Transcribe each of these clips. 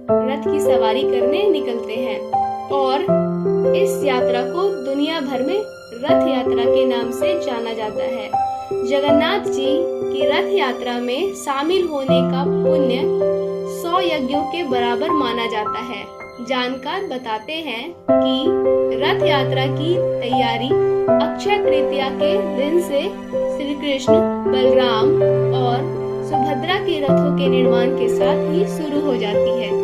रथ की सवारी करने निकलते हैं और इस यात्रा को दुनिया भर में रथ यात्रा के नाम से जाना जाता है। जगन्नाथ जी की रथ यात्रा में शामिल होने का पुण्य 100 यज्ञों के बराबर माना जाता है। जानकार बताते हैं कि रथ यात्रा की तैयारी अक्षय तृतीया के दिन से श्री कृष्ण, बलराम और सुभद्रा के रथों के निर्माण के साथ ही शुरू हो जाती है।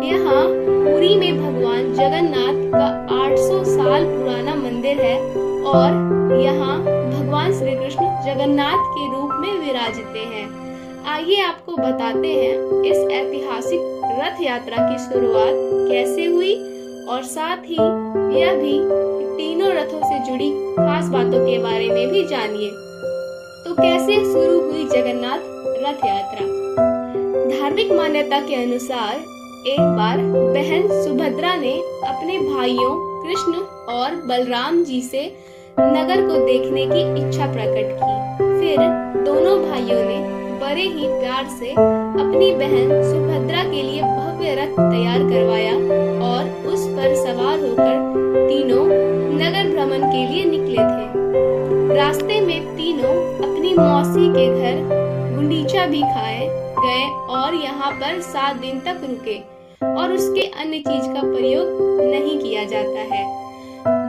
यहाँ पुरी में भगवान जगन्नाथ का 800 साल पुराना मंदिर है और यहाँ भगवान श्री कृष्ण जगन्नाथ के रूप में विराजते हैं। आइए आपको बताते हैं इस ऐतिहासिक रथ यात्रा की शुरुआत कैसे हुई और साथ ही यह भी तीनों रथों से जुड़ी खास बातों के बारे में भी जानिए। तो कैसे शुरू हुई जगन्नाथ रथ यात्रा? धार्मिक मान्यता के अनुसार एक बार बहन सुभद्रा ने अपने भाइयों कृष्ण और बलराम जी से नगर को देखने की इच्छा प्रकट की। फिर दोनों भाइयों ने बड़े ही प्यार से अपनी बहन सुभद्रा के लिए भव्य रथ तैयार करवाया और उस पर सवार होकर तीनों नगर भ्रमण के लिए निकले थे। रास्ते में तीनों अपनी मौसी के घर गुंडीचा भी खाए गए और यहाँ पर 7 दिन तक रुके और उसके अन्य चीज का प्रयोग नहीं किया जाता है।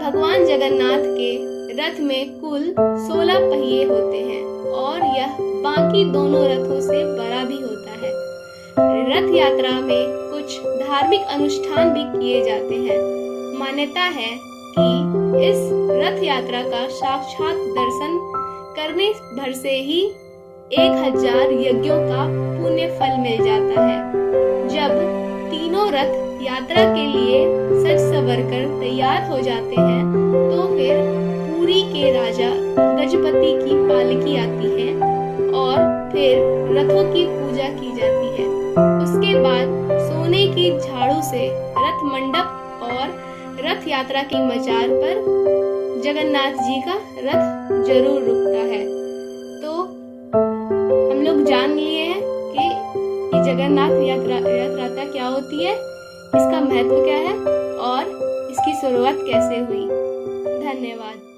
भगवान जगन्नाथ के रथ में कुल 16 पहिए होते हैं और यह बाकी दोनों रथों से बड़ा भी होता है। रथ यात्रा में कुछ धार्मिक अनुष्ठान भी किए जाते हैं। मान्यता है कि इस रथ यात्रा का साक्षात दर्शन करने भर से ही 1000 यज्ञों का पुण्य फल मिल जाता है। जब तीनों रथ यात्रा के लिए सज संवर कर तैयार हो जाते हैं तो फिर पुरी के राजा गजपति की पालकी आती है और फिर रथों की पूजा की जाती है। उसके बाद सोने की झाड़ू से रथ मंडप और रथ यात्रा की मजार पर जगन्नाथ जी का रथ जरूर रुकता है। तो हम लोग जान लिए हैं कि जगन्नाथ यात्रा क्या होती है, इसका महत्व क्या है और इसकी शुरुआत कैसे हुई। धन्यवाद।